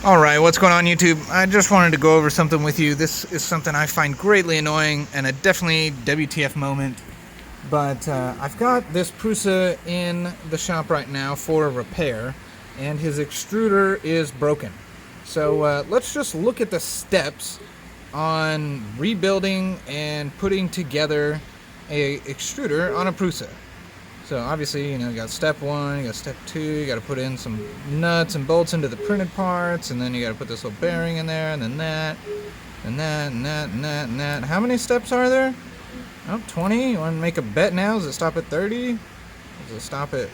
Alright, what's going on YouTube? I just wanted to go over something with you. This is something I find greatly annoying and a definitely WTF moment. But I've got this Prusa in the shop right now for a repair, and his extruder is broken. So let's just look at the steps on rebuilding and putting together a extruder on a Prusa. So obviously, you got step 1, you got step 2, you got to put in some nuts and bolts into the printed parts, and then you got to put this little bearing in there, and then that, and that, and that, and that, and that. How many steps are there? Oh, 20? You want to make a bet now? Does it stop at 30? Does it stop at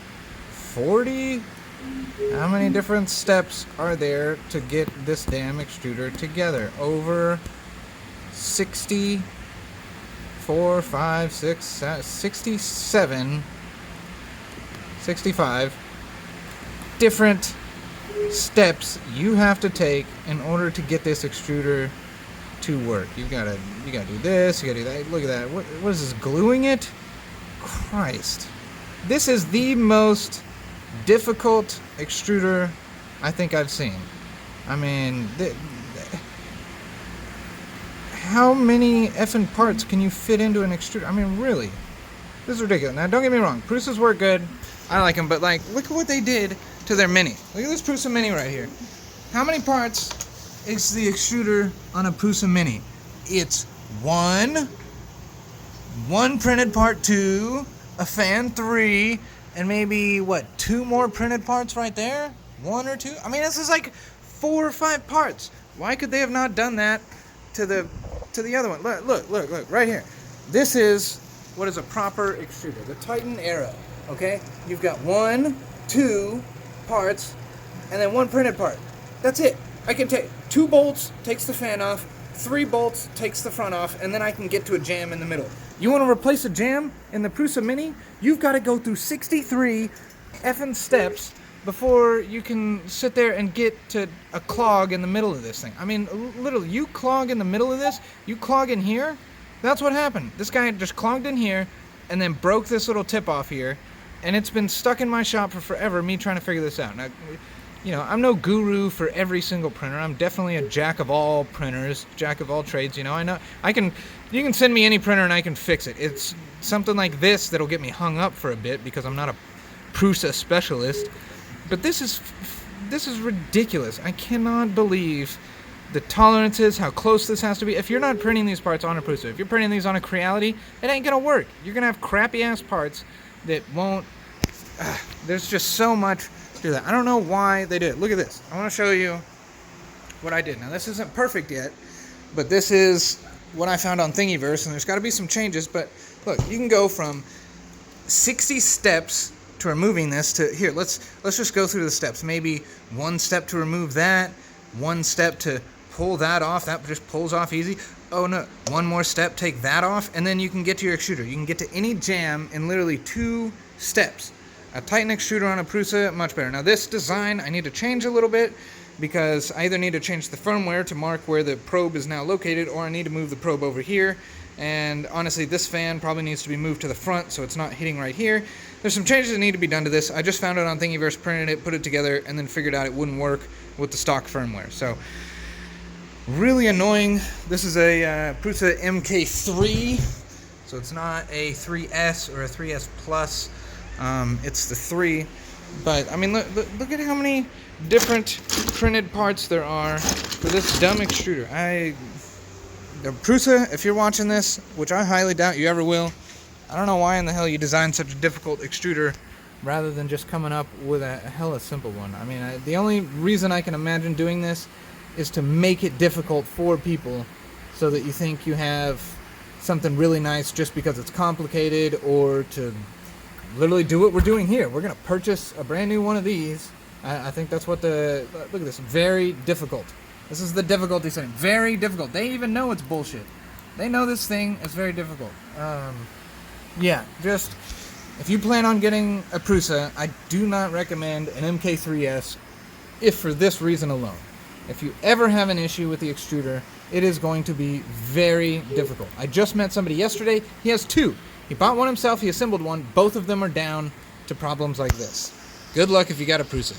40? How many different steps are there to get this damn extruder together? Over 64, 5, 6, 67... 65 different steps you have to take in order to get this extruder to work. You gotta do this, you gotta do that. Look at that. What is this, gluing it? Christ. This is the most difficult extruder I think I've seen. I mean, how many effing parts can you fit into an extruder? I mean, really? This is ridiculous. Now, don't get me wrong. Prusas work good. I like them, but like, look at what they did to their Mini. Look at this Prusa Mini right here. How many parts is the extruder on a Prusa Mini? It's one printed part 2, a fan 3, and maybe, what, 2 more printed parts right there? 1 or 2? I mean, this is like 4 or 5 parts. Why could they have not done that to the other one? Look, right here. This is what is a proper extruder, the Titan Era. Okay, you've got 1, 2 parts, and then 1 printed part. That's it. I can take 2 bolts, takes the fan off, 3 bolts, takes the front off, and then I can get to a jam in the middle. You want to replace a jam in the Prusa Mini? You've got to go through 63 effing steps before you can sit there and get to a clog in the middle of this thing. I mean, literally, you clog in the middle of this, you clog in here, that's what happened. This guy just clogged in here and then broke this little tip off here. And it's been stuck in my shop for forever, me trying to figure this out. Now, I'm no guru for every single printer. I'm definitely a jack of all printers, jack of all trades. I know you can send me any printer and I can fix it. It's something like this that'll get me hung up for a bit because I'm not a Prusa specialist. But this is ridiculous. I cannot believe the tolerances, how close this has to be. If you're not printing these parts on a Prusa, if you're printing these on a Creality, it ain't gonna work. You're gonna have crappy ass parts that won't. There's just so much to that. I don't know why they did it. Look at this. I want to show you what I did. Now, this isn't perfect yet, but this is what I found on Thingiverse, and there's got to be some changes. But look, you can go from 60 steps to removing this to here. Let's just go through the steps. Maybe 1 step to remove that, 1 step to pull that off. That just pulls off easy. Oh no, 1 more step, take that off, and then you can get to your extruder. You can get to any jam in literally 2 steps. A Titan extruder on a Prusa, much better. Now this design, I need to change a little bit because I either need to change the firmware to mark where the probe is now located, or I need to move the probe over here. And honestly, this fan probably needs to be moved to the front so it's not hitting right here. There's some changes that need to be done to this. I just found it on Thingiverse, printed it, put it together, and then figured out it wouldn't work with the stock firmware. So really annoying. This is a Prusa MK3, so it's not a 3S or a 3S Plus. It's the 3. But I mean, look at how many different printed parts there are for this dumb extruder. The Prusa, if you're watching this, which I highly doubt you ever will, I don't know why in the hell you designed such a difficult extruder rather than just coming up with a hella simple one. I mean, the only reason I can imagine doing this is to make it difficult for people so that you think you have something really nice just because it's complicated, or to literally do what we're doing here. We're going to purchase a brand new one of these. I think that's what look at this, very difficult. This is the difficulty setting, very difficult. They even know it's bullshit. They know this thing is very difficult. Yeah, just, if you plan on getting a Prusa, I do not recommend an MK3S if for this reason alone. If you ever have an issue with the extruder, it is going to be very difficult. I just met somebody yesterday. He has 2. He bought one himself. He assembled one. Both of them are down to problems like this. Good luck if you got a Prusa.